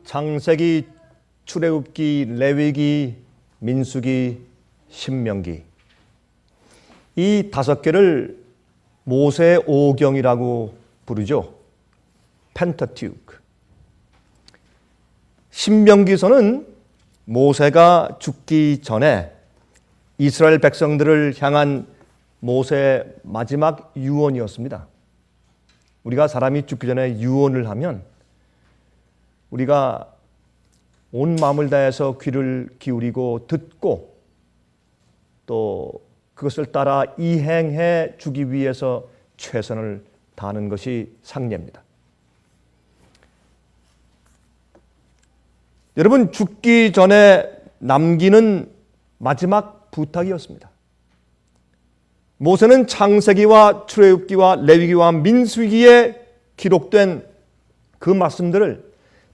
창세기, 출애굽기, 레위기, 민수기, 신명기, 이 5개를 모세의 오경이라고 부르죠. 펜타튜크. 신명기서는 모세가 죽기 전에 이스라엘 백성들을 향한 모세의 마지막 유언이었습니다. 우리가 사람이 죽기 전에 유언을 하면 우리가 온 마음을 다해서 귀를 기울이고 듣고 또 그것을 따라 이행해 주기 위해서 최선을 다하는 것이 상례입니다. 여러분, 죽기 전에 남기는 마지막 부탁이었습니다. 모세는 창세기와 출애굽기와 레위기와 민수기에 기록된 그 말씀들을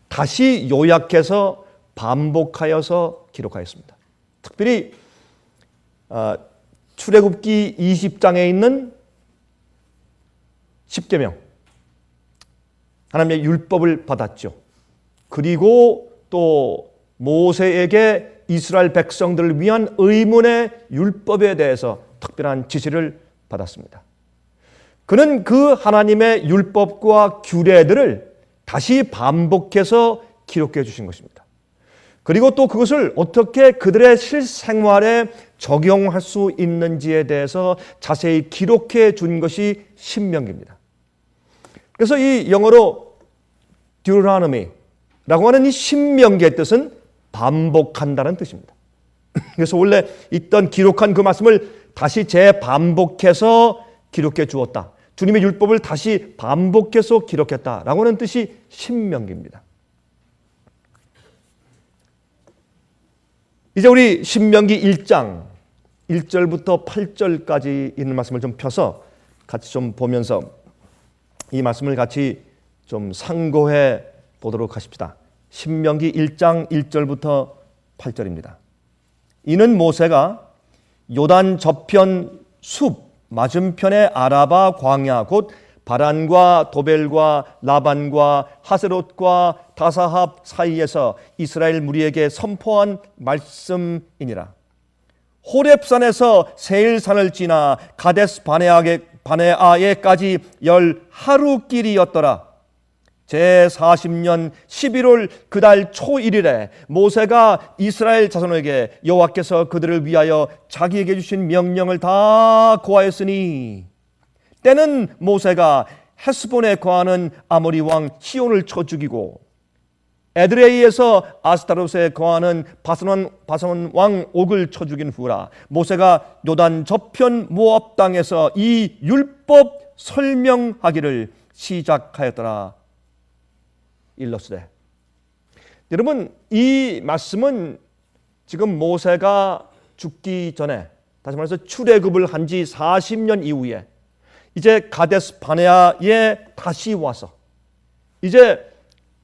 다시 요약해서 반복하여서 기록하였습니다. 특별히 출애굽기 20장에 있는 10계명, 하나님의 율법을 받았죠. 그리고 또 모세에게 이스라엘 백성들을 위한 의문의 율법에 대해서 특별한 지시를 받았습니다. 그는 그 하나님의 율법과 규례들을 다시 반복해서 기록해 주신 것입니다. 그리고 또 그것을 어떻게 그들의 실생활에 적용할 수 있는지에 대해서 자세히 기록해 준 것이 신명기입니다. 그래서 이 영어로 Deuteronomy라고 하는 이 신명기의 뜻은 반복한다는 뜻입니다. 그래서 원래 있던 기록한 그 말씀을 다시 재반복해서 기록해 주었다. 주님의 율법을 다시 반복해서 기록했다라고 하는 뜻이 신명기입니다. 이제 우리 신명기 1장 1절부터 8절까지 있는 말씀을 좀 펴서 같이 좀 보면서 이 말씀을 같이 좀 상고해 보도록 하십시다. 신명기 1장 1절부터 8절입니다. 이는 모세가 요단 저편 숲 맞은편의 아라바 광야 곧 바란과 도벨과 라반과 하세롯과 다사합 사이에서 이스라엘 무리에게 선포한 말씀이니라. 호렙산에서 세일산을 지나 가데스 바네아에까지 10하루 길이었더라. 제40년 11월 그달 초1일에 모세가 이스라엘 자손에게 여호와께서 그들을 위하여 자기에게 주신 명령을 다 고하였으니 때는 모세가 헤스본에 거하는 아모리 왕 시온을 쳐 죽이고 에드레이에서 아스타롯에 거하는 바산 왕 옥을 쳐 죽인 후라. 모세가 요단 저편 모압 땅에서 이 율법 설명하기를 시작하였더라. 일러스되. 여러분, 이 말씀은 지금 모세가 죽기 전에, 다시 말해서 출애굽을 한 지 40년 이후에 이제 가데스 바네아에 다시 와서 이제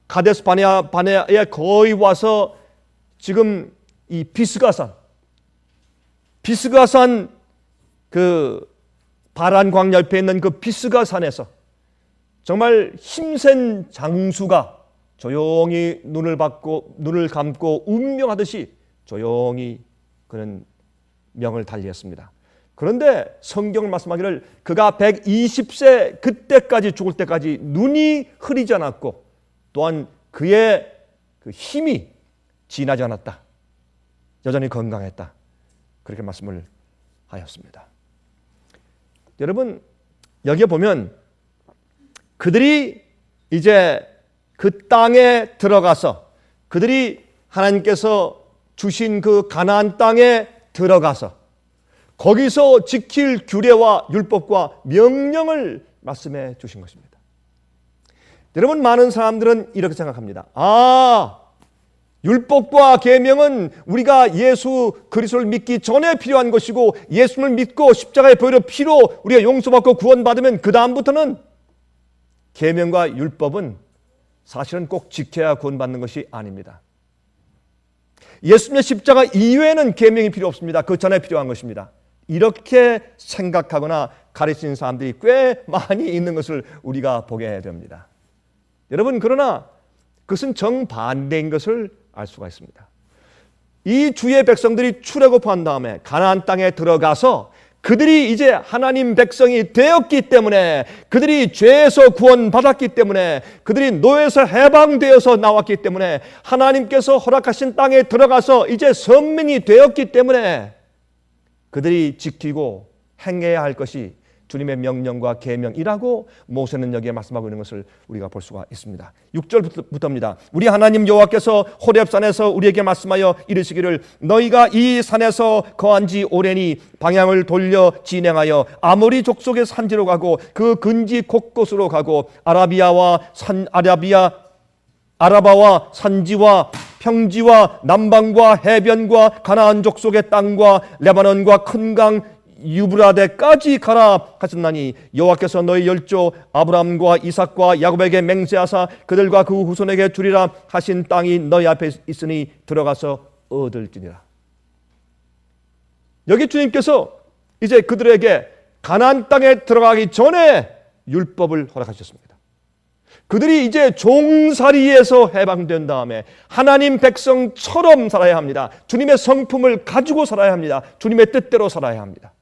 가데스 바네아에 거의 와서 지금 이 비스가산 그 바란 광야 옆에 있는 그 비스가산에서 정말 힘센 장수가 조용히 눈을 감고 운명하듯이 조용히 그는 명을 달리했습니다. 그런데 성경을 말씀하기를 그가 120세 그때까지 죽을 때까지 눈이 흐리지 않았고 또한 그의 그 힘이 지나지 않았다. 여전히 건강했다. 그렇게 말씀을 하였습니다. 여러분, 여기에 보면 그들이 이제 그 땅에 들어가서 그들이 하나님께서 주신 그 가나안 땅에 들어가서 거기서 지킬 규례와 율법과 명령을 말씀해 주신 것입니다. 여러분, 많은 사람들은 이렇게 생각합니다. 율법과 계명은 우리가 예수 그리스도를 믿기 전에 필요한 것이고 예수를 믿고 십자가의 보혈의 피로 우리가 용서받고 구원받으면 그 다음부터는 계명과 율법은 사실은 꼭 지켜야 구원받는 것이 아닙니다. 예수님의 십자가 이외에는 계명이 필요 없습니다. 그 전에 필요한 것입니다. 이렇게 생각하거나 가르치는 사람들이 꽤 많이 있는 것을 우리가 보게 됩니다. 여러분, 그러나 그것은 정반대인 것을 알 수가 있습니다. 이 주의 백성들이 출애굽한 다음에 가나안 땅에 들어가서 그들이 이제 하나님 백성이 되었기 때문에, 그들이 죄에서 구원받았기 때문에, 그들이 노예에서 해방되어서 나왔기 때문에, 하나님께서 허락하신 땅에 들어가서 이제 선민이 되었기 때문에 그들이 지키고 행해야 할 것이 주님의 명령과 계명이라고 모세는 여기에 말씀하고 있는 것을 우리가 볼 수가 있습니다. 6절부터입니다. 우리 하나님 여호와께서 호렙산에서 우리에게 말씀하여 이르시기를 너희가 이 산에서 거한 지 오래니 방향을 돌려 진행하여 아모리 족속의 산지로 가고 그 근지 곳곳으로 가고 아라바와 산지와 평지와 남방과 해변과 가나안 족속의 땅과 레바논과 큰 강 유브라데까지 가라 하셨나니 여호와께서 너희 열조 아브라함과 이삭과 야곱에게 맹세하사 그들과 그 후손에게 주리라 하신 땅이 너희 앞에 있으니 들어가서 얻을지니라. 여기 주님께서 이제 그들에게 가나안 땅에 들어가기 전에 율법을 허락하셨습니다. 그들이 이제 종살이에서 해방된 다음에 하나님 백성처럼 살아야 합니다. 주님의 성품을 가지고 살아야 합니다. 주님의 뜻대로 살아야 합니다.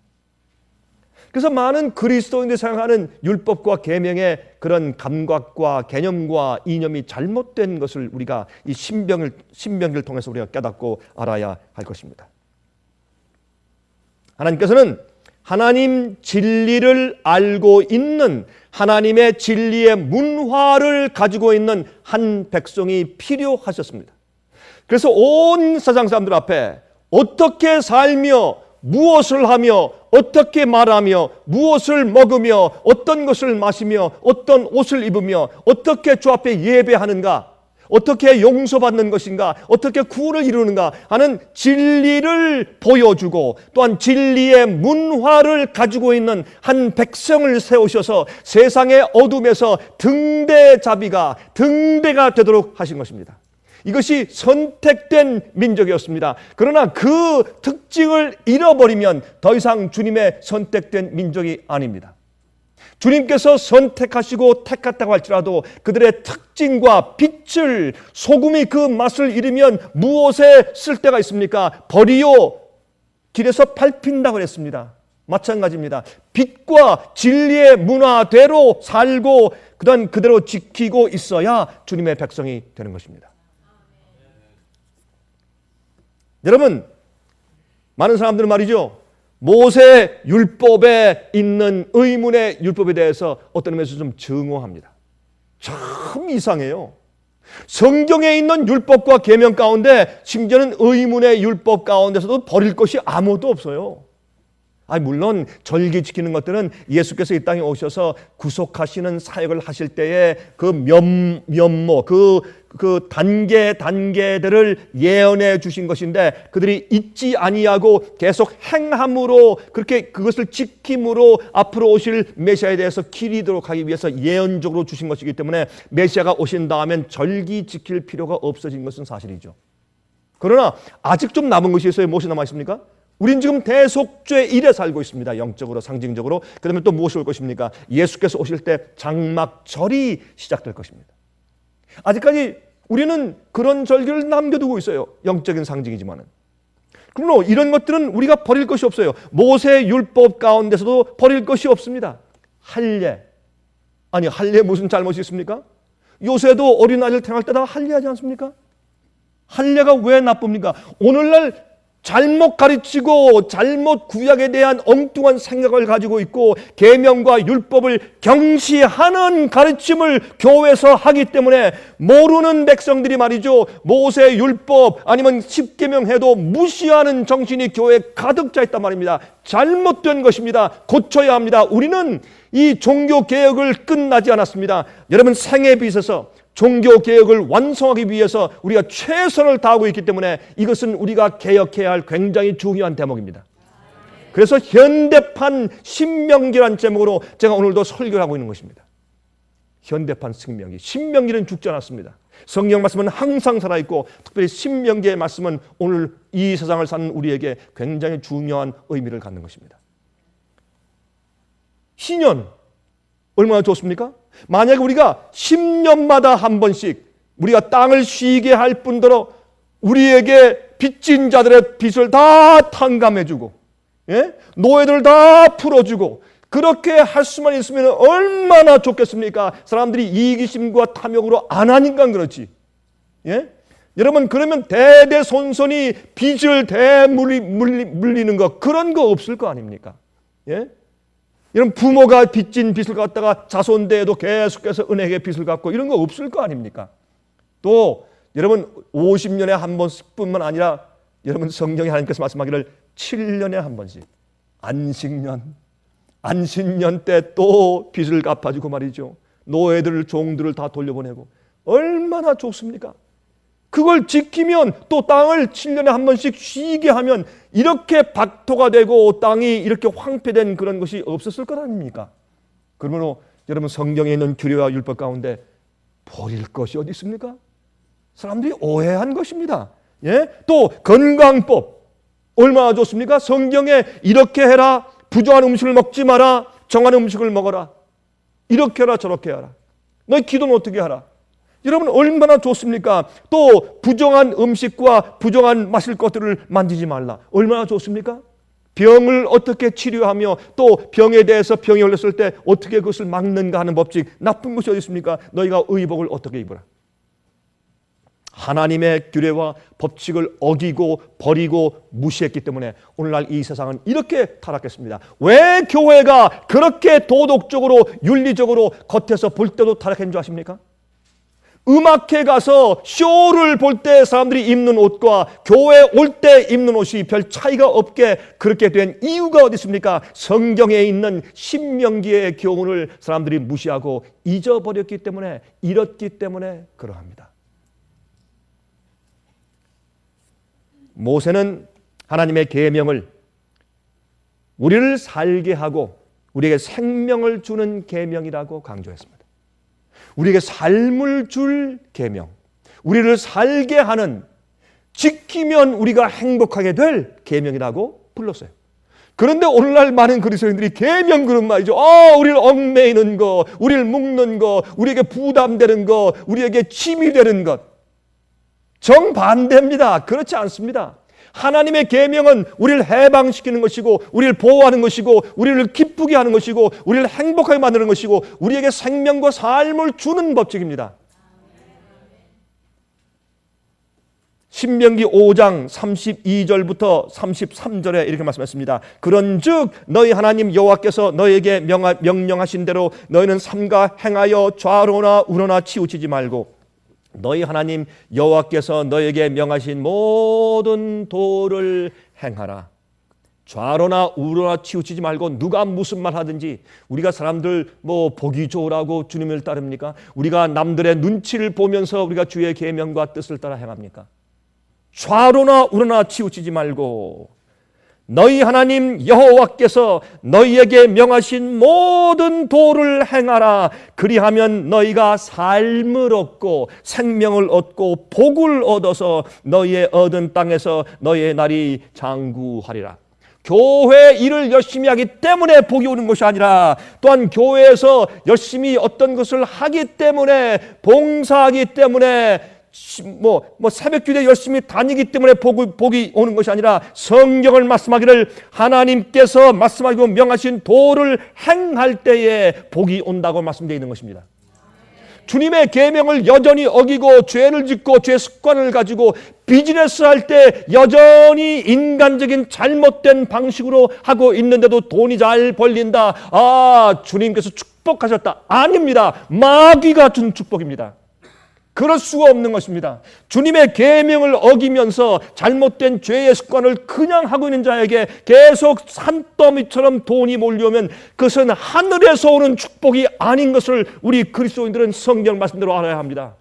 그래서 많은 그리스도인들이 생각하는 율법과 계명의 그런 감각과 개념과 이념이 잘못된 것을 우리가 이 신명기를 통해서 우리가 깨닫고 알아야 할 것입니다. 하나님께서는 하나님 진리를 알고 있는, 하나님의 진리의 문화를 가지고 있는 한 백성이 필요하셨습니다. 그래서 온 세상 사람들 앞에 어떻게 살며 무엇을 하며 어떻게 말하며 무엇을 먹으며 어떤 것을 마시며 어떤 옷을 입으며 어떻게 주 앞에 예배하는가, 어떻게 용서받는 것인가, 어떻게 구원을 이루는가 하는 진리를 보여주고 또한 진리의 문화를 가지고 있는 한 백성을 세우셔서 세상의 어둠에서 등대잡이가 등대가 되도록 하신 것입니다. 이것이 선택된 민족이었습니다. 그러나 그 특징을 잃어버리면 더 이상 주님의 선택된 민족이 아닙니다. 주님께서 선택하시고 택했다고 할지라도 그들의 특징과 빛을, 소금이 그 맛을 잃으면 무엇에 쓸 데가 있습니까? 버리요 길에서 밟힌다고 했습니다. 마찬가지입니다. 빛과 진리의 문화대로 살고 그다음 그대로 지키고 있어야 주님의 백성이 되는 것입니다. 여러분, 많은 사람들은 말이죠, 모세 율법에 있는 의문의 율법에 대해서 어떤 의미에서 좀 증오합니다. 참 이상해요. 성경에 있는 율법과 계명 가운데 심지어는 의문의 율법 가운데서도 버릴 것이 아무것도 없어요. 물론 절기 지키는 것들은 예수께서 이 땅에 오셔서 구속하시는 사역을 하실 때에 그 면모, 그 단계들을 예언해 주신 것인데 그들이 잊지 아니하고 계속 행함으로 그렇게 그것을 지킴으로 앞으로 오실 메시아에 대해서 기리도록 하기 위해서 예언적으로 주신 것이기 때문에 메시아가 오신 다음엔 절기 지킬 필요가 없어진 것은 사실이죠. 그러나 아직 좀 남은 것이 있어요. 무엇이 남아 있습니까? 우린 지금 대속죄 일에 살고 있습니다. 영적으로, 상징적으로. 그 다음에 또 무엇이 올 것입니까? 예수께서 오실 때 장막절이 시작될 것입니다. 아직까지 우리는 그런 절기를 남겨두고 있어요. 영적인 상징이지만은. 그러므로 이런 것들은 우리가 버릴 것이 없어요. 모세 율법 가운데서도 버릴 것이 없습니다. 할례. 할례에 무슨 잘못이 있습니까? 요새도 어린아이를 태어날 때다 할례하지 않습니까? 할례가 왜 나쁩니까? 오늘날 잘못 가르치고 잘못 구약에 대한 엉뚱한 생각을 가지고 있고 계명과 율법을 경시하는 가르침을 교회에서 하기 때문에 모르는 백성들이 말이죠, 모세 율법 아니면 십계명 해도 무시하는 정신이 교회에 가득 차 있단 말입니다. 잘못된 것입니다. 고쳐야 합니다. 우리는 이 종교개혁을 끝나지 않았습니다. 여러분, 생에 빚어서 종교개혁을 완성하기 위해서 우리가 최선을 다하고 있기 때문에 이것은 우리가 개혁해야 할 굉장히 중요한 대목입니다. 그래서 현대판 신명기란 제목으로 제가 오늘도 설교를 하고 있는 것입니다. 현대판 신명기. 신명기는 죽지 않았습니다. 성경 말씀은 항상 살아있고 특별히 신명기의 말씀은 오늘 이 세상을 사는 우리에게 굉장히 중요한 의미를 갖는 것입니다. 신년 얼마나 좋습니까? 만약에 우리가 10년마다 한 번씩 우리가 땅을 쉬게 할 뿐더러 우리에게 빚진 자들의 빚을 다 탕감해주고, 노예들을 다 풀어주고, 그렇게 할 수만 있으면 얼마나 좋겠습니까? 사람들이 이기심과 탐욕으로 안 하니까 그렇지. 여러분, 그러면 대대손손이 빚을 물리는 거, 그런 거 없을 거 아닙니까? 여러분, 부모가 빚진 빚을 갖다가 자손대에도 계속해서 은행에 빚을 갚고 이런 거 없을 거 아닙니까? 또 여러분, 50년에 한 번뿐만 아니라 여러분, 성경에 하나님께서 말씀하기를 7년에 한 번씩 안식년 때 또 빚을 갚아주고 말이죠. 노예들, 종들을 다 돌려보내고 얼마나 좋습니까? 그걸 지키면 또 땅을 7년에 한 번씩 쉬게 하면 이렇게 박토가 되고 땅이 이렇게 황폐된 그런 것이 없었을 것 아닙니까? 그러므로 여러분, 성경에 있는 규례와 율법 가운데 버릴 것이 어디 있습니까? 사람들이 오해한 것입니다. 또 건강법 얼마나 좋습니까? 성경에 이렇게 해라, 부정한 음식을 먹지 마라, 정한 음식을 먹어라, 이렇게 해라, 저렇게 해라, 너희 기도는 어떻게 하라. 여러분, 얼마나 좋습니까? 또 부정한 음식과 부정한 마실 것들을 만지지 말라, 얼마나 좋습니까? 병을 어떻게 치료하며 또 병에 대해서 병이 걸렸을 때 어떻게 그것을 막는가 하는 법칙, 나쁜 것이 어디 있습니까? 너희가 의복을 어떻게 입어라. 하나님의 규례와 법칙을 어기고 버리고 무시했기 때문에 오늘날 이 세상은 이렇게 타락했습니다. 왜 교회가 그렇게 도덕적으로 윤리적으로 겉에서 볼 때도 타락한 줄 아십니까? 음악회 가서 쇼를 볼 때 사람들이 입는 옷과 교회 올 때 입는 옷이 별 차이가 없게 그렇게 된 이유가 어디 있습니까? 성경에 있는 신명기의 교훈을 사람들이 무시하고 잊어버렸기 때문에, 잃었기 때문에 그러합니다. 모세는 하나님의 계명을 우리를 살게 하고 우리에게 생명을 주는 계명이라고 강조했습니다. 우리에게 삶을 줄 계명, 우리를 살게 하는, 지키면 우리가 행복하게 될 계명이라고 불렀어요. 그런데 오늘날 많은 그리스도인들이 계명 그런 말이죠. 우리를 얽매이는 것, 우리를 묶는 것, 우리에게 부담되는 것, 우리에게 짐이 되는 것. 정반대입니다. 그렇지 않습니다. 하나님의 계명은 우리를 해방시키는 것이고, 우리를 보호하는 것이고, 우리를 기쁘게 하는 것이고, 우리를 행복하게 만드는 것이고, 우리에게 생명과 삶을 주는 법칙입니다. 신명기 5장 32절부터 33절에 이렇게 말씀했습니다. 그런즉 너희 하나님 여호와께서 너희에게 명령하신 대로 너희는 삼가 행하여 좌로나 우로나 치우치지 말고, 너희 하나님 여호와께서 너에게 명하신 모든 도를 행하라. 좌로나 우로나 치우치지 말고, 누가 무슨 말 하든지, 우리가 사람들 보기 좋으라고 주님을 따릅니까? 우리가 남들의 눈치를 보면서 우리가 주의 계명과 뜻을 따라 행합니까? 좌로나 우로나 치우치지 말고, 너희 하나님 여호와께서 너희에게 명하신 모든 도를 행하라. 그리하면 너희가 삶을 얻고 생명을 얻고 복을 얻어서 너희의 얻은 땅에서 너희의 날이 장구하리라. 교회 일을 열심히 하기 때문에 복이 오는 것이 아니라, 또한 교회에서 열심히 어떤 것을 하기 때문에, 봉사하기 때문에, 새벽기도에 열심히 다니기 때문에 복이 오는 것이 아니라, 성경을 말씀하기를 하나님께서 말씀하시고 명하신 도를 행할 때에 복이 온다고 말씀되어 있는 것입니다. 주님의 계명을 여전히 어기고 죄를 짓고 죄 습관을 가지고 비즈니스 할 때 여전히 인간적인 잘못된 방식으로 하고 있는데도 돈이 잘 벌린다, 주님께서 축복하셨다. 아닙니다. 마귀가 준 축복입니다. 그럴 수가 없는 것입니다. 주님의 계명을 어기면서 잘못된 죄의 습관을 그냥 하고 있는 자에게 계속 산더미처럼 돈이 몰려오면 그것은 하늘에서 오는 축복이 아닌 것을 우리 그리스도인들은 성경 말씀대로 알아야 합니다.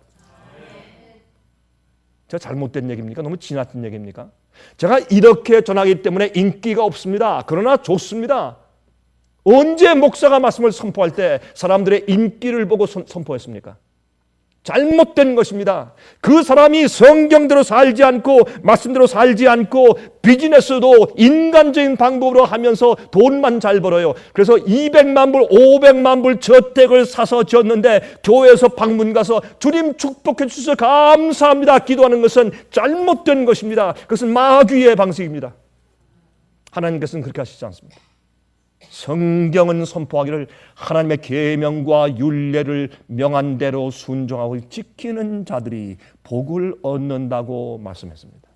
제가 잘못된 얘기입니까? 너무 지나친 얘기입니까? 제가 이렇게 전하기 때문에 인기가 없습니다. 그러나 좋습니다. 언제 목사가 말씀을 선포할 때 사람들의 인기를 보고 선포했습니까? 잘못된 것입니다. 그 사람이 성경대로 살지 않고 말씀대로 살지 않고 비즈니스도 인간적인 방법으로 하면서 돈만 잘 벌어요. 그래서 200만 불, 500만 불 저택을 사서 지었는데 교회에서 방문 가서 주님 축복해 주셔서 감사합니다 기도하는 것은 잘못된 것입니다. 그것은 마귀의 방식입니다. 하나님께서는 그렇게 하시지 않습니다. 성경은 선포하기를 하나님의 계명과 율례를 명한 대로 순종하고 지키는 자들이 복을 얻는다고 말씀했습니다.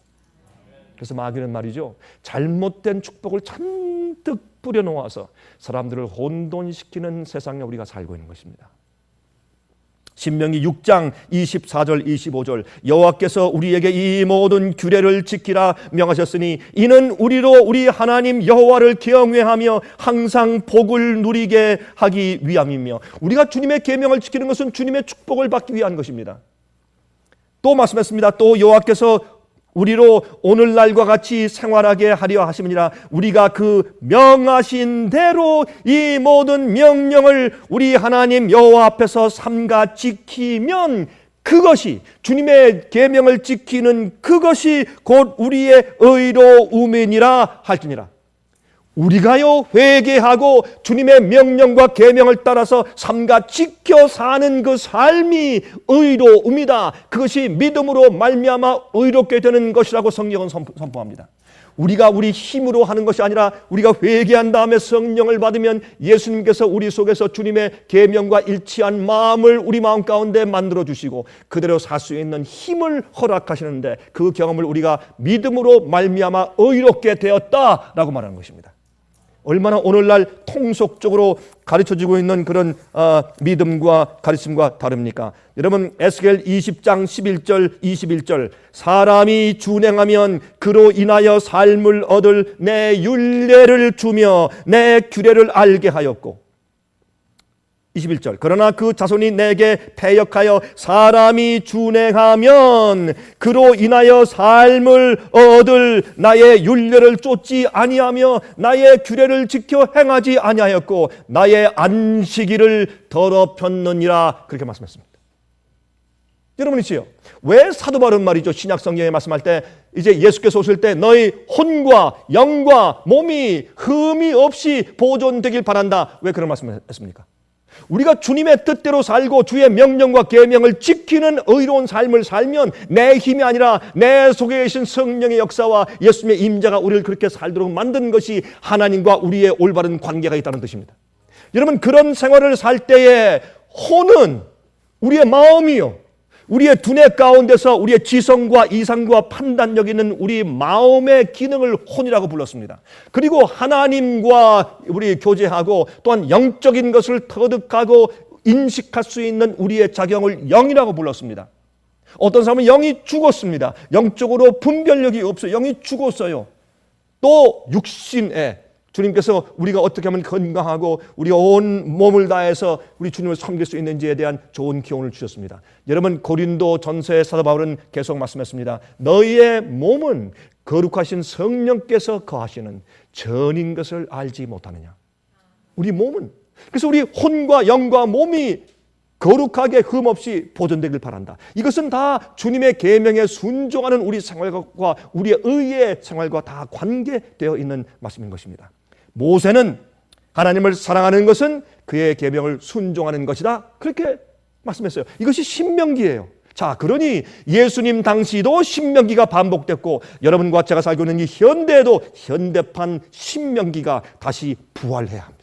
그래서 마귀는 말이죠, 잘못된 축복을 잔뜩 뿌려놓아서 사람들을 혼돈시키는 세상에 우리가 살고 있는 것입니다. 신명기 6장 24절 25절 여호와께서 우리에게 이 모든 규례를 지키라 명하셨으니 이는 우리로 우리 하나님 여호와를 경외하며 항상 복을 누리게 하기 위함이며, 우리가 주님의 계명을 지키는 것은 주님의 축복을 받기 위한 것입니다. 또 말씀했습니다. 또 여호와께서 우리로 오늘날과 같이 생활하게 하려 하심이니라. 우리가 그 명하신 대로 이 모든 명령을 우리 하나님 여호와 앞에서 삼가 지키면 그것이, 주님의 계명을 지키는 그것이 곧 우리의 의로움이니라 할지니라. 우리가요 회개하고 주님의 명령과 계명을 따라서 삼가 지켜 사는 그 삶이 의로움이다. 그것이 믿음으로 말미암아 의롭게 되는 것이라고 성경은 선포합니다. 우리가 우리 힘으로 하는 것이 아니라 우리가 회개한 다음에 성령을 받으면 예수님께서 우리 속에서 주님의 계명과 일치한 마음을 우리 마음 가운데 만들어 주시고 그대로 살 수 있는 힘을 허락하시는데, 그 경험을 우리가 믿음으로 말미암아 의롭게 되었다라고 말하는 것입니다. 얼마나 오늘날 통속적으로 가르쳐지고 있는 그런 믿음과 가르침과 다릅니까? 여러분, 에스겔 20장 11절 21절 사람이 준행하면 그로 인하여 삶을 얻을 내 율례를 주며 내 규례를 알게 하였고, 21절 그러나 그 자손이 내게 패역하여 사람이 준행하면 그로 인하여 삶을 얻을 나의 율례를 쫓지 아니하며 나의 규례를 지켜 행하지 아니하였고 나의 안식일을 더럽혔느니라, 그렇게 말씀했습니다. 여러분이지요, 왜 사도 바울은 말이죠, 신약 성경에 말씀할 때 이제 예수께서 오실 때 너희 혼과 영과 몸이 흠이 없이 보존되길 바란다, 왜 그런 말씀을 했습니까? 우리가 주님의 뜻대로 살고 주의 명령과 계명을 지키는 의로운 삶을 살면 내 힘이 아니라 내 속에 계신 성령의 역사와 예수님의 임재가 우리를 그렇게 살도록 만든 것이 하나님과 우리의 올바른 관계가 있다는 뜻입니다. 여러분, 그런 생활을 살 때에 혼은 우리의 마음이요, 우리의 두뇌 가운데서 우리의 지성과 이상과 판단력 있는 우리 마음의 기능을 혼이라고 불렀습니다. 그리고 하나님과 우리 교제하고 또한 영적인 것을 터득하고 인식할 수 있는 우리의 자경을 영이라고 불렀습니다. 어떤 사람은 영이 죽었습니다. 영적으로 분별력이 없어요. 영이 죽었어요. 또 육신에 주님께서 우리가 어떻게 하면 건강하고 우리가 온 몸을 다해서 우리 주님을 섬길 수 있는지에 대한 좋은 교훈을 주셨습니다. 여러분, 고린도 전서의 사도 바울은 계속 말씀했습니다. 너희의 몸은 거룩하신 성령께서 거하시는 전인 것을 알지 못하느냐. 우리 몸은, 그래서 우리 혼과 영과 몸이 거룩하게 흠없이 보존되길 바란다. 이것은 다 주님의 계명에 순종하는 우리 생활과 우리의 의의 생활과 다 관계되어 있는 말씀인 것입니다. 모세는 하나님을 사랑하는 것은 그의 계명을 순종하는 것이다, 그렇게 말씀했어요. 이것이 신명기예요. 자, 그러니 예수님 당시도 신명기가 반복됐고 여러분과 제가 살고 있는 이 현대에도 현대판 신명기가 다시 부활해야 합니다.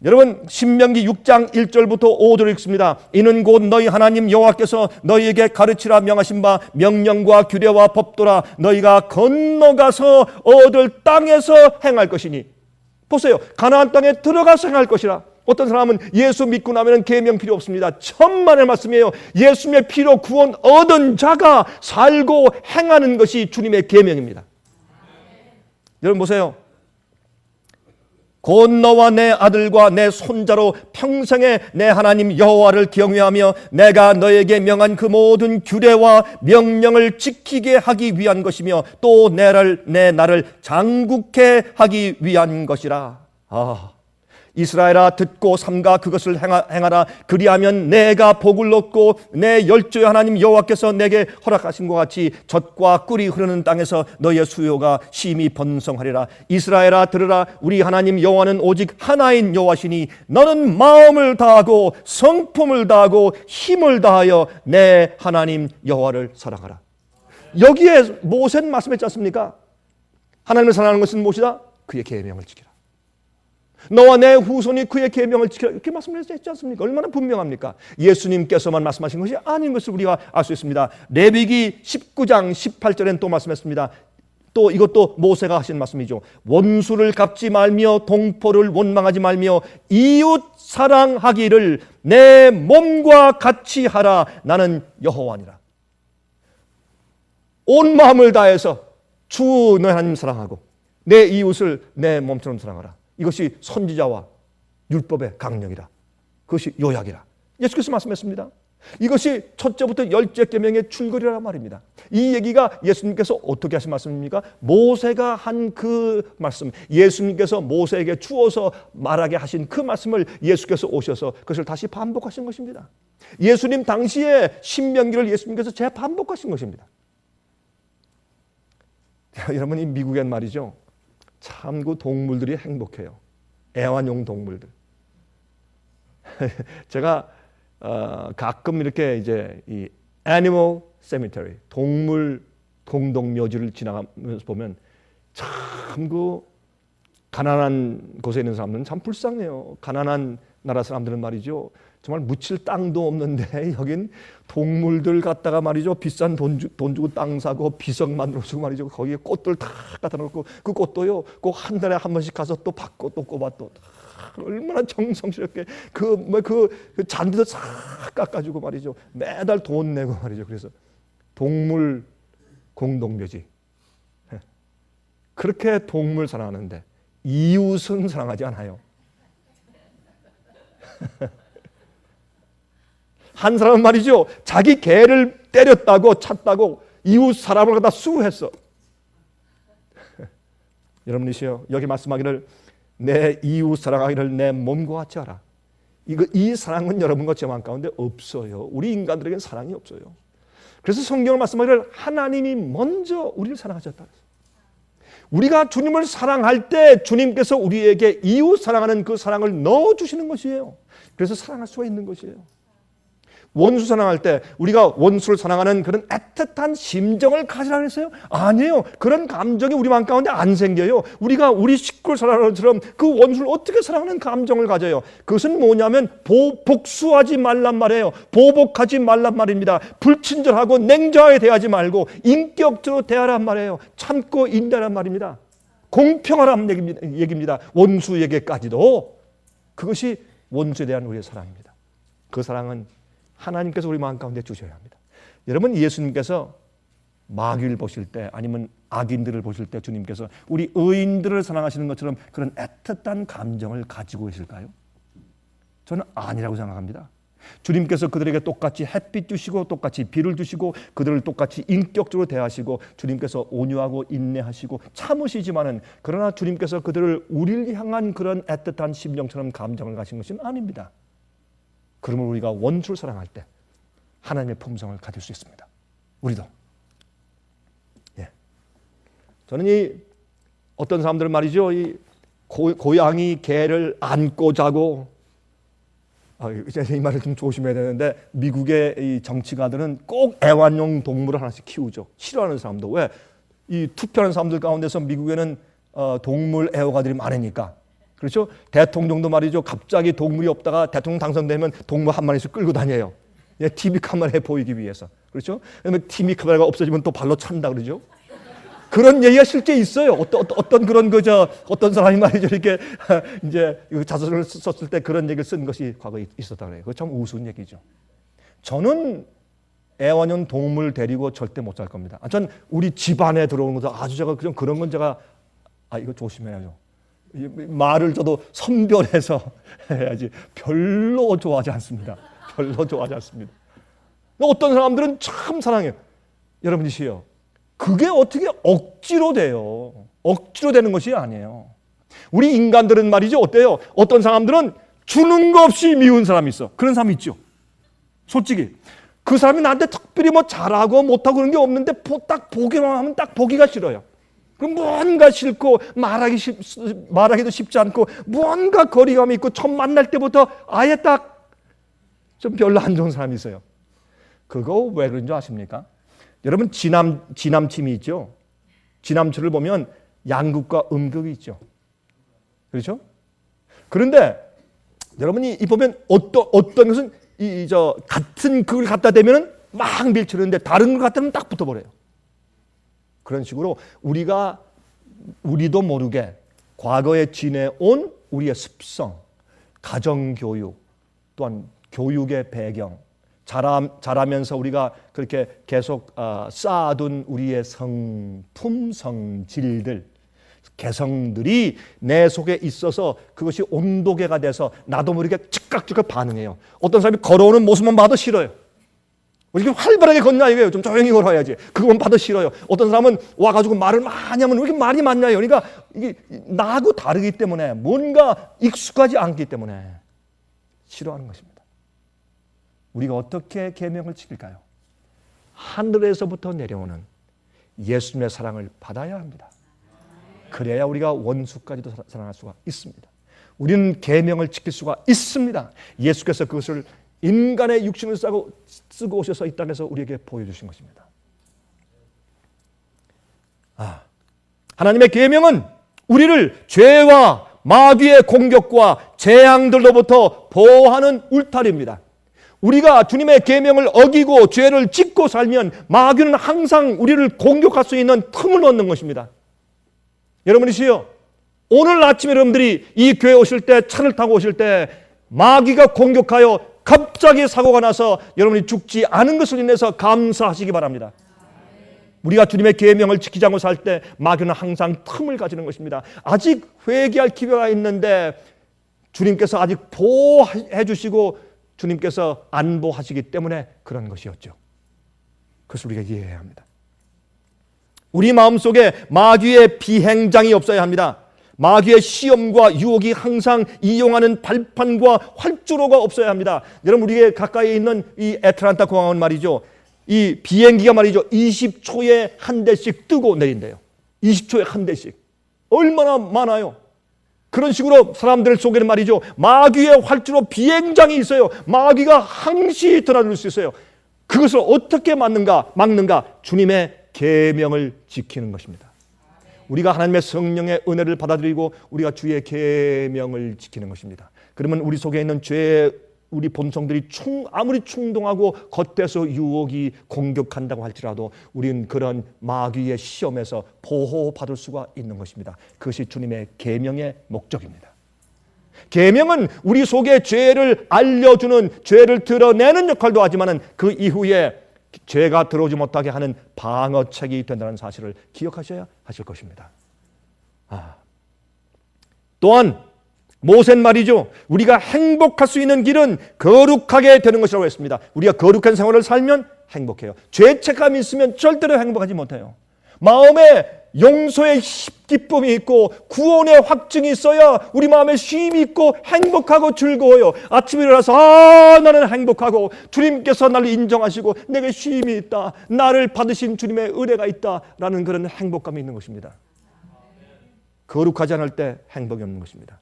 여러분, 신명기 6장 1절부터 5절을 읽습니다. 이는 곧 너희 하나님 여호와께서 너희에게 가르치라 명하신 바 명령과 규례와 법도라 너희가 건너가서 얻을 땅에서 행할 것이니. 보세요, 가나안 땅에 들어가서 행할 것이라. 어떤 사람은 예수 믿고 나면 계명 필요 없습니다. 천만의 말씀이에요. 예수님의 피로 구원 얻은 자가 살고 행하는 것이 주님의 계명입니다. 여러분 보세요, 곧 너와 내 아들과 내 손자로 평생에 내 하나님 여호와를 경외하며 내가 너에게 명한 그 모든 규례와 명령을 지키게 하기 위한 것이며 또 내 나를 장국케 하기 위한 것이라. 이스라엘아 듣고 삼가 그것을 행하라. 그리하면 내가 복을 얻고 내 열조의 하나님 여호와께서 내게 허락하신 것 같이 젖과 꿀이 흐르는 땅에서 너의 수요가 심히 번성하리라. 이스라엘아 들으라. 우리 하나님 여호와는 오직 하나인 여호와시니 너는 마음을 다하고 성품을 다하고 힘을 다하여 내 하나님 여호와를 사랑하라. 여기에 모세는 말씀했지 않습니까? 하나님을 사랑하는 것은 무엇이다? 그의 계명을 지키라. 너와 내 후손이 그의 계명을 지키라. 이렇게 말씀하셨지 않습니까? 얼마나 분명합니까? 예수님께서만 말씀하신 것이 아닌 것을 우리가 알 수 있습니다. 레위기 19장 18절엔 또 말씀했습니다. 또 이것도 모세가 하신 말씀이죠. 원수를 갚지 말며 동포를 원망하지 말며 이웃 사랑하기를 내 몸과 같이 하라. 나는 여호와니라. 온 마음을 다해서 주 너의 하나님 사랑하고 내 이웃을 내 몸처럼 사랑하라. 이것이 선지자와 율법의 강령이라. 그것이 요약이라. 예수께서 말씀했습니다. 이것이 첫째부터 열째 계명의 줄거리란 말입니다. 이 얘기가 예수님께서 어떻게 하신 말씀입니까? 모세가 한 그 말씀, 예수님께서 모세에게 주어서 말하게 하신 그 말씀을 예수께서 오셔서 그것을 다시 반복하신 것입니다. 예수님 당시에 신명기를 예수님께서 재반복하신 것입니다. 여러분, 이 미국엔 말이죠, 참 그 동물들이 행복해요. 애완용 동물들. 제가 가끔 이렇게 이제 이 Animal Cemetery, 동물 공동묘지를 지나가면서 보면 참 그 가난한 곳에 있는 사람들은 참 불쌍해요. 가난한 나라 사람들은 말이죠, 정말 묻힐 땅도 없는데 여긴 동물들 갖다가 말이죠, 비싼 돈 주고 땅 사고 비석 만들어주고 말이죠, 거기에 꽃들 다 갖다 놓고 그 꽃도요 꼭 한 달에 한 번씩 가서 또 받고 또 꼽아 또 얼마나 정성스럽게 그 잔디도 싹 깎아주고 말이죠, 매달 돈 내고 말이죠. 그래서 동물 공동묘지, 그렇게 동물 사랑하는데 이웃은 사랑하지 않아요. 한 사람은 말이죠, 자기 개를 때렸다고 찼다고 이웃 사람을 갖다 수했어. 여러분이시여, 여기 말씀하기를 내 이웃 사랑하기를 내 몸과 같이 하라. 이 사랑은 여러분과 제 마음 가운데 없어요. 우리 인간들에게는 사랑이 없어요. 그래서 성경을 말씀하기를 하나님이 먼저 우리를 사랑하셨다. 우리가 주님을 사랑할 때 주님께서 우리에게 이웃 사랑하는 그 사랑을 넣어주시는 것이에요. 그래서 사랑할 수가 있는 것이에요. 원수 사랑할 때 우리가 원수를 사랑하는 그런 애틋한 심정을 가지라 그랬어요? 아니에요. 그런 감정이 우리 마음 가운데 안 생겨요. 우리가 우리 식구를 사랑하는 것처럼 그 원수를 어떻게 사랑하는 감정을 가져요? 그것은 뭐냐면 복수하지 말란 말이에요. 보복하지 말란 말입니다. 불친절하고 냉정하게 대하지 말고 인격적으로 대하란 말이에요. 참고 인내란 말입니다. 공평하란 얘기입니다. 원수에게까지도. 그것이 원수에 대한 우리의 사랑입니다. 그 사랑은 하나님께서 우리 마음 가운데 주셔야 합니다. 여러분, 예수님께서 마귀를 보실 때 아니면 악인들을 보실 때 주님께서 우리 의인들을 사랑하시는 것처럼 그런 애틋한 감정을 가지고 계실까요? 저는 아니라고 생각합니다. 주님께서 그들에게 똑같이 햇빛 주시고 똑같이 비를 주시고 그들을 똑같이 인격적으로 대하시고 주님께서 온유하고 인내하시고 참으시지만은, 그러나 주님께서 그들을 우리를 향한 그런 애틋한 심정처럼 감정을 가진 것은 아닙니다. 그러면 우리가 원수를 사랑할 때 하나님의 품성을 가질 수 있습니다. 우리도. 예. 저는 이 어떤 사람들은 말이죠, 이 고양이 개를 안고 자고, 이 말을 좀 조심해야 되는데, 미국의 이 정치가들은 꼭 애완용 동물을 하나씩 키우죠. 싫어하는 사람도. 왜? 이 투표하는 사람들 가운데서 미국에는 동물 애호가들이 많으니까. 그렇죠? 대통령도 말이죠, 갑자기 동물이 없다가 대통령 당선되면 동물 한 마리씩 끌고 다녀요. 예, TV 카메라에 보이기 위해서. 그렇죠? 그러면 TV 카메라가 없어지면 또 발로 찬다 그러죠. 그런 얘기가 실제 있어요. 어떤 그런 어떤 사람이 말이죠, 이렇게 이제 자서전을 썼을 때 그런 얘기를 쓴 것이 과거에 있었다 그래요. 그거 참 우스운 얘기죠. 저는 애완용 동물 데리고 절대 못 살 겁니다. 전 우리 집안에 들어오는 것도 아주 제가 그런 건 제가 이거 조심해야죠. 말을 저도 선별해서 해야지. 별로 좋아하지 않습니다. 별로 좋아하지 않습니다. 어떤 사람들은 참 사랑해요. 여러분이시여, 그게 어떻게 억지로 돼요? 억지로 되는 것이 아니에요. 우리 인간들은 말이죠. 어때요? 어떤 사람들은 주는 거 없이 미운 사람이 있어. 그런 사람이 있죠. 솔직히. 그 사람이 나한테 특별히 뭐 잘하고 못하고 그런 게 없는데 딱 보기만 하면 딱 보기가 싫어요. 그럼 뭔가 싫고 말하기도 쉽지 않고 뭔가 거리감이 있고 처음 만날 때부터 아예 딱 좀 별로 안 좋은 사람이 있어요. 그거 왜 그런 줄 아십니까? 여러분 지남침이 있죠. 지남추를 보면 양극과 음극이 있죠. 그렇죠? 그런데 여러분이 이 보면 어떤 것은 같은 극을 갖다 대면은 막 밀치는데 다른 걸 갖다 대면 딱 붙어버려요. 그런 식으로 우리도 모르게 과거에 지내온 우리의 습성, 가정교육, 또한 교육의 배경, 자라면서 우리가 그렇게 계속 쌓아둔 우리의 성품, 성질들, 개성들이 내 속에 있어서 그것이 온도계가 돼서 나도 모르게 즉각 반응해요. 어떤 사람이 걸어오는 모습만 봐도 싫어요. 왜 이렇게 활발하게 걷냐 이거예요. 좀 조용히 걸어야지. 그건 봐도 싫어요. 어떤 사람은 와가지고 말을 많이 하면 왜 이렇게 말이 많냐요. 그러니까 이게 나하고 다르기 때문에 뭔가 익숙하지 않기 때문에 싫어하는 것입니다. 우리가 어떻게 계명을 지킬까요? 하늘에서부터 내려오는 예수님의 사랑을 받아야 합니다. 그래야 우리가 원수까지도 사랑할 수가 있습니다. 우리는 계명을 지킬 수가 있습니다. 예수께서 그것을 인간의 육신을 쓰고 오셔서 이 땅에서 우리에게 보여주신 것입니다. 하나님의 계명은 우리를 죄와 마귀의 공격과 재앙들로부터 보호하는 울타리입니다. 우리가 주님의 계명을 어기고 죄를 짓고 살면 마귀는 항상 우리를 공격할 수 있는 틈을 얻는 것입니다. 여러분이시여, 오늘 아침에 여러분들이 이 교회에 오실 때, 차를 타고 오실 때 마귀가 공격하여 갑자기 사고가 나서 여러분이 죽지 않은 것을 인해서 감사하시기 바랍니다. 우리가 주님의 계명을 지키지 않고 살 때 마귀는 항상 틈을 가지는 것입니다. 아직 회개할 기회가 있는데 주님께서 아직 보호해 주시고 주님께서 안보하시기 때문에 그런 것이었죠. 그것을 우리가 이해해야 합니다. 우리 마음속에 마귀의 비행장이 없어야 합니다. 마귀의 시험과 유혹이 항상 이용하는 발판과 활주로가 없어야 합니다. 여러분, 우리의 가까이 있는 이 애틀란타 공항은 말이죠, 이 비행기가 말이죠 20초에 한 대씩 뜨고 내린대요. 20초에 한 대씩. 얼마나 많아요. 그런 식으로 사람들 속에는 말이죠 마귀의 활주로 비행장이 있어요. 마귀가 항시 드나들 수 있어요. 그것을 어떻게 막는가? 주님의 계명을 지키는 것입니다. 우리가 하나님의 성령의 은혜를 받아들이고 우리가 주의 계명을 지키는 것입니다. 그러면 우리 속에 있는 죄, 우리 본성들이 아무리 충동하고 겉에서 유혹이 공격한다고 할지라도 우리는 그런 마귀의 시험에서 보호받을 수가 있는 것입니다. 그것이 주님의 계명의 목적입니다. 계명은 우리 속에 죄를 알려주는, 죄를 드러내는 역할도 하지만 그 이후에 죄가 들어오지 못하게 하는 방어책이 된다는 사실을 기억하셔야 하실 것입니다. 또한 모세는 말이죠, 우리가 행복할 수 있는 길은 거룩하게 되는 것이라고 했습니다. 우리가 거룩한 생활을 살면 행복해요. 죄책감이 있으면 절대로 행복하지 못해요. 마음에 용서의 기쁨이 있고 구원의 확증이 있어야 우리 마음에 쉼이 있고 행복하고 즐거워요. 아침에 일어나서 나는 행복하고 주님께서 나를 인정하시고 내게 쉼이 있다, 나를 받으신 주님의 은혜가 있다라는 그런 행복감이 있는 것입니다. 거룩하지 않을 때 행복이 없는 것입니다.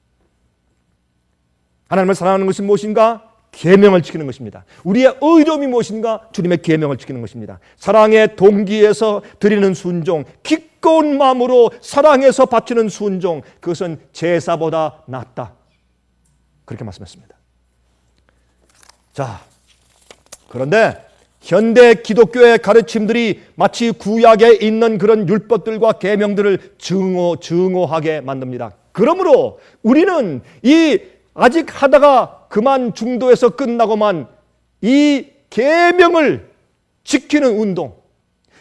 하나님을 사랑하는 것은 무엇인가? 계명을 지키는 것입니다. 우리의 의로움이 무엇인가? 주님의 계명을 지키는 것입니다. 사랑의 동기에서 드리는 순종, 기꺼운 마음으로 사랑해서 바치는 순종, 그것은 제사보다 낫다. 그렇게 말씀했습니다. 자, 그런데 현대 기독교의 가르침들이 마치 구약에 있는 그런 율법들과 계명들을 증오하게 만듭니다. 그러므로 우리는 아직 하다가 그만 중도에서 끝나고만 이 계명을 지키는 운동,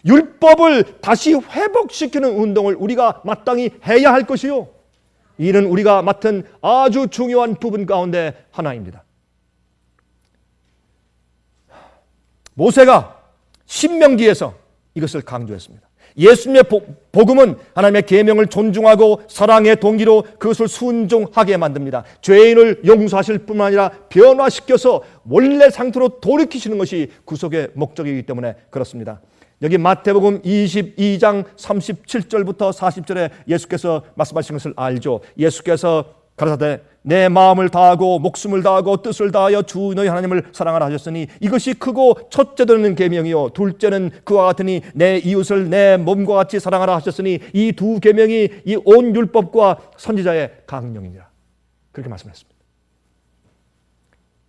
율법을 다시 회복시키는 운동을 우리가 마땅히 해야 할 것이요, 이는 우리가 맡은 아주 중요한 부분 가운데 하나입니다. 모세가 신명기에서 이것을 강조했습니다. 예수님의 복음은 하나님의 계명을 존중하고 사랑의 동기로 그것을 순종하게 만듭니다. 죄인을 용서하실 뿐만 아니라 변화시켜서 원래 상태로 돌이키시는 것이 구속의 목적이기 때문에 그렇습니다. 여기 마태복음 22장 37절부터 40절에 예수께서 말씀하신 것을 알죠. 예수께서 가라사대 내 마음을 다하고 목숨을 다하고 뜻을 다하여 주 너희 하나님을 사랑하라 하셨으니 이것이 크고 첫째 되는 계명이요 둘째는 그와 같으니 내 이웃을 내 몸과 같이 사랑하라 하셨으니 이 두 계명이 이 온 율법과 선지자의 강령이니라. 그렇게 말씀했습니다.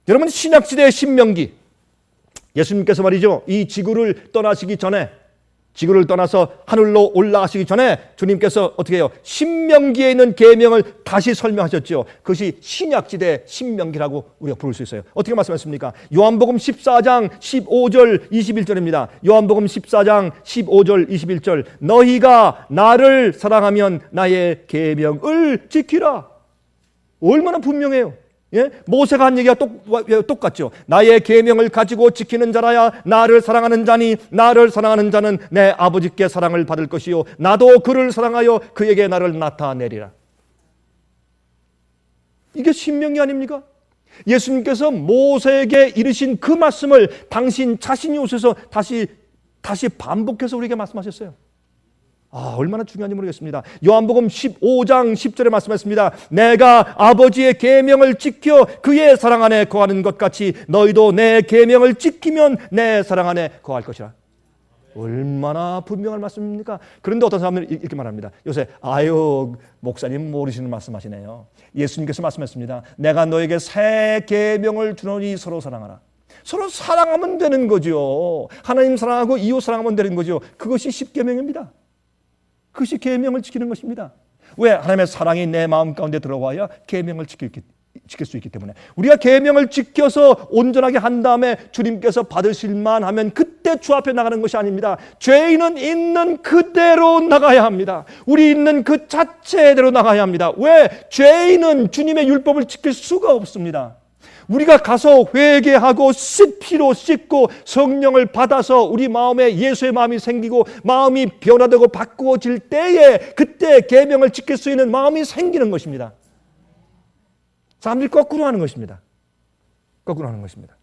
여러분, 신약시대의 신명기, 예수님께서 말이죠, 이 지구를 떠나시기 전에, 지구를 떠나서 하늘로 올라가시기 전에 주님께서 어떻게 해요? 신명기에 있는 계명을 다시 설명하셨죠. 그것이 신약시대 신명기라고 우리가 부를 수 있어요. 어떻게 말씀하셨습니까? 요한복음 14장 15절 21절입니다. 요한복음 14장 15절 21절 너희가 나를 사랑하면 나의 계명을 지키라. 얼마나 분명해요. 예? 모세가 한 얘기가 똑같죠. 나의 계명을 가지고 지키는 자라야 나를 사랑하는 자니 나를 사랑하는 자는 내 아버지께 사랑을 받을 것이요 나도 그를 사랑하여 그에게 나를 나타내리라. 이게 신명기 아닙니까? 예수님께서 모세에게 이르신 그 말씀을 당신 자신이 오셔서 다시 반복해서 우리에게 말씀하셨어요. 얼마나 중요한지 모르겠습니다. 요한복음 15장 10절에 말씀했습니다. 내가 아버지의 계명을 지켜 그의 사랑 안에 거하는 것 같이 너희도 내 계명을 지키면 내 사랑 안에 거할 것이라. 얼마나 분명한 말씀입니까? 그런데 어떤 사람들은 이렇게 말합니다. 요새 목사님 모르시는 말씀하시네요. 예수님께서 말씀했습니다. 내가 너에게 새 계명을 주노니 서로 사랑하라. 서로 사랑하면 되는 거죠. 하나님 사랑하고 이웃 사랑하면 되는 거죠. 그것이 십계명입니다. 그것이 계명을 지키는 것입니다. 왜? 하나님의 사랑이 내 마음 가운데 들어와야 계명을 지킬 수 있기 때문에. 우리가 계명을 지켜서 온전하게 한 다음에 주님께서 받으실만 하면 그때 주 앞에 나가는 것이 아닙니다. 죄인은 있는 그대로 나가야 합니다. 우리 있는 그 자체대로 나가야 합니다. 왜? 죄인은 주님의 율법을 지킬 수가 없습니다. 우리가 가서 회개하고 피로 씻고 성령을 받아서 우리 마음에 예수의 마음이 생기고 마음이 변화되고 바꾸어질 때에 그때 계명을 지킬 수 있는 마음이 생기는 것입니다. 사람들이 거꾸로 하는 것입니다. 거꾸로 하는 것입니다.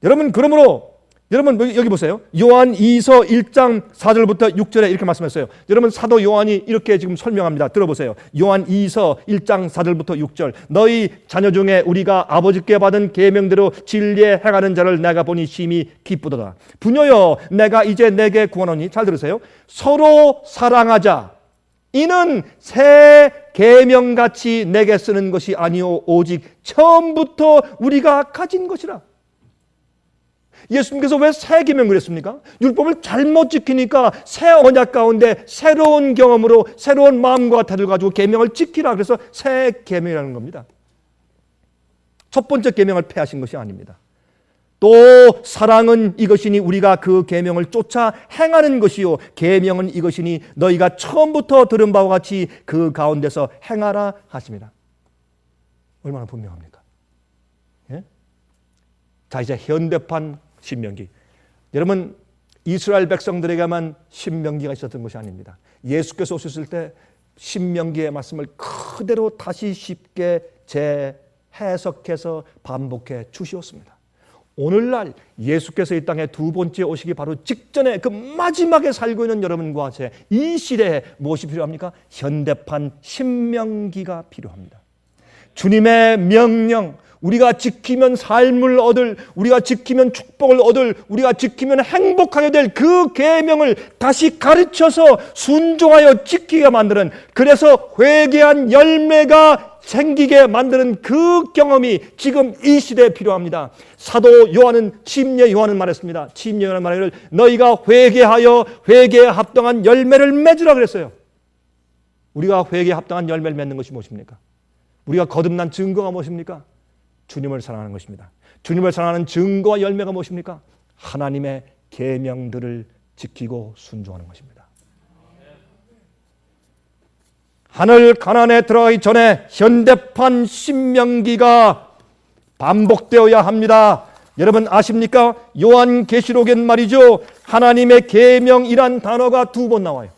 여러분, 그러므로 여러분 여기 보세요. 요한 2서 1장 4절부터 6절에 이렇게 말씀했어요. 여러분, 사도 요한이 이렇게 지금 설명합니다. 들어보세요. 요한 2서 1장 4절부터 6절 너희 자녀 중에 우리가 아버지께 받은 계명대로 진리에 행하는 자를 내가 보니 심히 기쁘도다. 부녀여 내가 이제 내게 구하노니, 잘 들으세요. 서로 사랑하자. 이는 새 계명같이 내게 쓰는 것이 아니오 오직 처음부터 우리가 가진 것이라. 예수님께서 왜 새 계명을 그랬습니까? 율법을 잘못 지키니까 새 언약 가운데 새로운 경험으로 새로운 마음과 태도를 가지고 계명을 지키라. 그래서 새 계명이라는 겁니다. 첫 번째 계명을 폐하신 것이 아닙니다. 또 사랑은 이것이니 우리가 그 계명을 쫓아 행하는 것이요 계명은 이것이니 너희가 처음부터 들은 바와 같이 그 가운데서 행하라 하십니다. 얼마나 분명합니까? 예? 자, 이제 현대판 신명기. 여러분, 이스라엘 백성들에게만 신명기가 있었던 것이 아닙니다. 예수께서 오셨을 때 신명기의 말씀을 그대로 다시 쉽게 재해석해서 반복해 주시었습니다. 오늘날 예수께서 이 땅에 두 번째 오시기 바로 직전에 그 마지막에 살고 있는 여러분과 제 이 시대에 무엇이 필요합니까? 현대판 신명기가 필요합니다. 주님의 명령, 우리가 지키면 삶을 얻을, 우리가 지키면 축복을 얻을, 우리가 지키면 행복하게 될 그 계명을 다시 가르쳐서 순종하여 지키게 만드는, 그래서 회개한 열매가 생기게 만드는 그 경험이 지금 이 시대에 필요합니다. 사도 요한은, 침례 요한은 말했습니다. 침례 요한은 말하기를 너희가 회개하여 회개에 합당한 열매를 맺으라 그랬어요. 우리가 회개에 합당한 열매를 맺는 것이 무엇입니까? 우리가 거듭난 증거가 무엇입니까? 주님을 사랑하는 것입니다. 주님을 사랑하는 증거와 열매가 무엇입니까? 하나님의 계명들을 지키고 순종하는 것입니다. 하늘 가나안에 들어가기 전에 현대판 신명기가 반복되어야 합니다. 여러분 아십니까? 요한계시록엔 말이죠, 하나님의 계명이란 단어가 2번 나와요.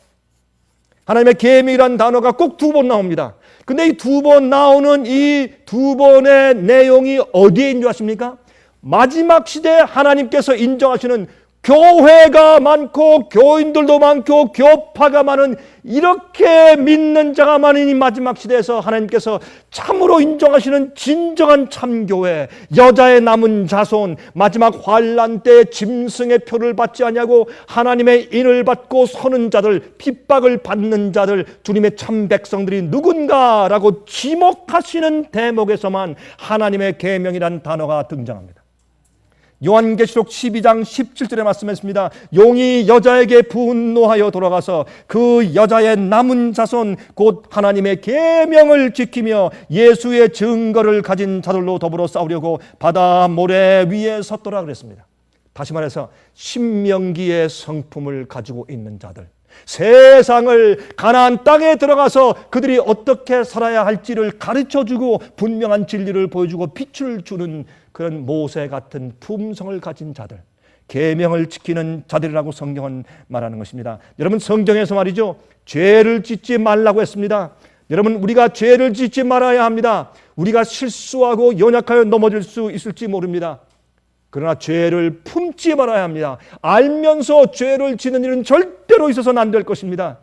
하나님의 계명이란 단어가 꼭 2번 나옵니다. 근데 이 2번 나오는 이 2번의 내용이 어디에 있는 줄 아십니까? 마지막 시대에 하나님께서 인정하시는 교회가 많고 교인들도 많고 교파가 많은, 이렇게 믿는 자가 많은 이 마지막 시대에서 하나님께서 참으로 인정하시는 진정한 참교회, 여자의 남은 자손, 마지막 환난 때 짐승의 표를 받지 아니하고 하나님의 인을 받고 서는 자들, 핍박을 받는 자들, 주님의 참 백성들이 누군가라고 지목하시는 대목에서만 하나님의 계명이란 단어가 등장합니다. 요한계시록 12장 17절의 말씀했습니다. 용이 여자에게 분노하여 돌아가서 그 여자의 남은 자손 곧 하나님의 계명을 지키며 예수의 증거를 가진 자들로 더불어 싸우려고 바다 모래 위에 섰더라 그랬습니다. 다시 말해서 신명기의 성품을 가지고 있는 자들, 세상을, 가나안 땅에 들어가서 그들이 어떻게 살아야 할지를 가르쳐주고 분명한 진리를 보여주고 빛을 주는 그런 모세 같은 품성을 가진 자들, 계명을 지키는 자들이라고 성경은 말하는 것입니다. 여러분, 성경에서 말이죠, 죄를 짓지 말라고 했습니다. 여러분, 우리가 죄를 짓지 말아야 합니다. 우리가 실수하고 연약하여 넘어질 수 있을지 모릅니다. 그러나 죄를 품지 말아야 합니다. 알면서 죄를 짓는 일은 절대로 있어서는 안 될 것입니다.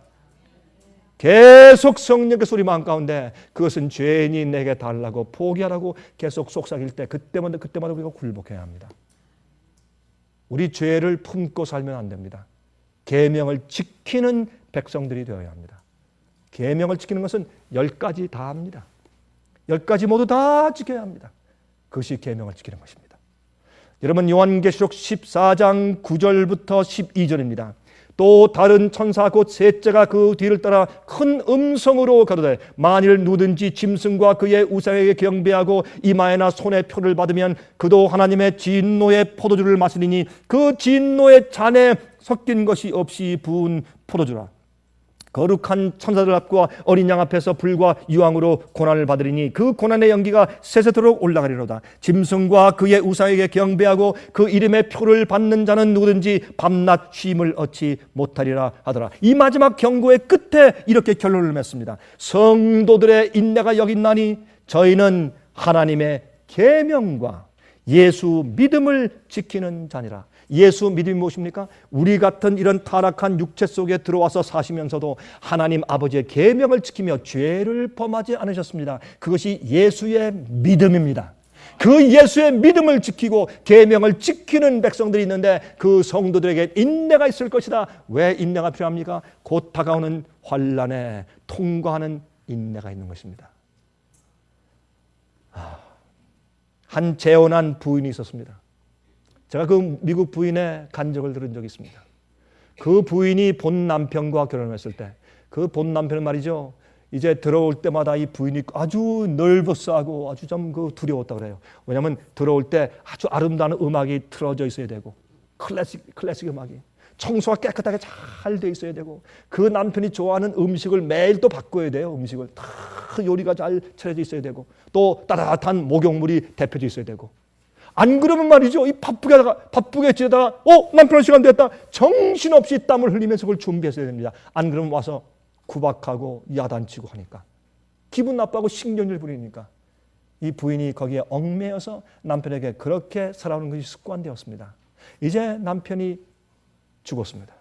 계속 성령의 소리 마음 가운데 그것은 죄인이 내게 달라고 포기하라고 계속 속삭일 때 그때마다 우리가 굴복해야 합니다. 우리 죄를 품고 살면 안 됩니다. 계명을 지키는 백성들이 되어야 합니다. 계명을 지키는 것은 10가지 다 합니다. 10가지 모두 다 지켜야 합니다. 그것이 계명을 지키는 것입니다. 여러분, 요한계시록 14장 9절부터 12절입니다. 또 다른 천사 곧 셋째가 그 뒤를 따라 큰 음성으로 가로되 만일 누구든지 짐승과 그의 우상에게 경배하고 이마에나 손에 표를 받으면 그도 하나님의 진노의 포도주를 마시리니 그 진노의 잔에 섞인 것이 없이 부은 포도주라. 거룩한 천사들 앞과 어린 양 앞에서 불과 유황으로 고난을 받으리니 그 고난의 연기가 세세토록 올라가리로다. 짐승과 그의 우상에게 경배하고 그 이름의 표를 받는 자는 누구든지 밤낮 쉼을 얻지 못하리라 하더라. 이 마지막 경고의 끝에 이렇게 결론을 맺습니다. 성도들의 인내가 여기 있나니 저희는 하나님의 계명과 예수 믿음을 지키는 자니라. 예수 믿음이 무엇입니까? 우리 같은 이런 타락한 육체 속에 들어와서 사시면서도 하나님 아버지의 계명을 지키며 죄를 범하지 않으셨습니다. 그것이 예수의 믿음입니다. 그 예수의 믿음을 지키고 계명을 지키는 백성들이 있는데 그 성도들에게 인내가 있을 것이다. 왜 인내가 필요합니까? 곧 다가오는 환난에 통과하는 인내가 있는 것입니다. 한 재혼한 부인이 있었습니다. 제가 그 미국 부인의 간증을 들은 적이 있습니다. 그 부인이 본 남편과 결혼했을 때 그 본 남편은 말이죠, 이제 들어올 때마다 이 부인이 아주 널버스하고 아주 좀 두려웠다 그래요. 왜냐하면 들어올 때 아주 아름다운 음악이 틀어져 있어야 되고 클래식 음악이 청소가 깨끗하게 잘 돼 있어야 되고 그 남편이 좋아하는 음식을 매일 또 바꿔야 돼요. 음식을 다 요리가 잘 차려져 있어야 되고 또 따뜻한 목욕물이 데펴져 있어야 되고, 안 그러면 말이죠, 이 바쁘게 지내다가 남편 시간 됐다 정신없이 땀을 흘리면서 그걸 준비했어야 됩니다. 안 그러면 와서 구박하고 야단치고 하니까 기분 나빠하고 신경질 부리니까 이 부인이 거기에 얽매여서 남편에게 그렇게 살아오는 것이 습관되었습니다. 이제 남편이 죽었습니다.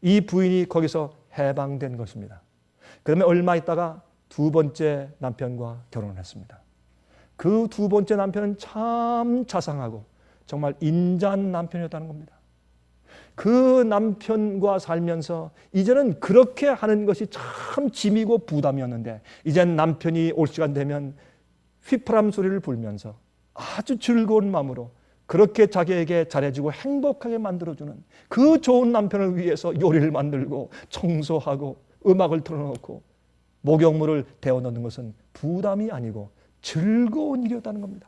이 부인이 거기서 해방된 것입니다. 그러면 얼마 있다가 2번째 남편과 결혼을 했습니다. 그 2번째 남편은 참 자상하고 정말 인자한 남편이었다는 겁니다. 그 남편과 살면서 이제는 그렇게 하는 것이 참 짐이고 부담이었는데 이젠 남편이 올 시간 되면 휘파람 소리를 불면서 아주 즐거운 마음으로 그렇게 자기에게 잘해주고 행복하게 만들어주는 그 좋은 남편을 위해서 요리를 만들고 청소하고 음악을 틀어놓고 목욕물을 데워놓는 것은 부담이 아니고 즐거운 일이었다는 겁니다.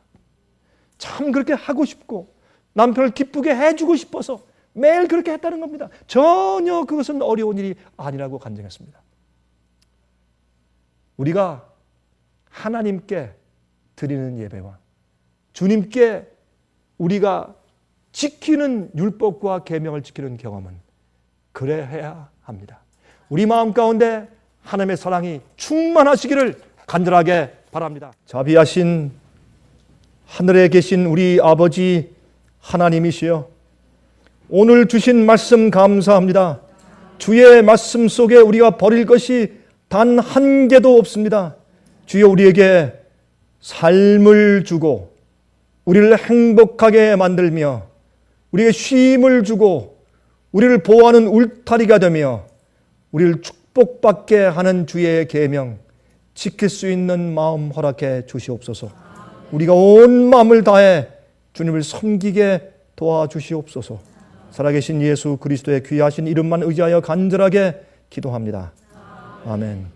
참 그렇게 하고 싶고 남편을 기쁘게 해주고 싶어서 매일 그렇게 했다는 겁니다. 전혀 그것은 어려운 일이 아니라고 간증했습니다. 우리가 하나님께 드리는 예배와 주님께 우리가 지키는 율법과 계명을 지키는 경험은 그래야 합니다. 우리 마음 가운데 하나님의 사랑이 충만하시기를 간절하게 바랍니다. 자비하신 하늘에 계신 우리 아버지 하나님이시여, 오늘 주신 말씀 감사합니다. 주의 말씀 속에 우리가 버릴 것이 단 한 개도 없습니다. 주여, 우리에게 삶을 주고 우리를 행복하게 만들며 우리에게 쉼을 주고 우리를 보호하는 울타리가 되며 우리를 축복받게 하는 주의 계명 지킬 수 있는 마음 허락해 주시옵소서. 우리가 온 마음을 다해 주님을 섬기게 도와주시옵소서. 살아계신 예수 그리스도의 귀하신 이름만 의지하여 간절하게 기도합니다. 아멘.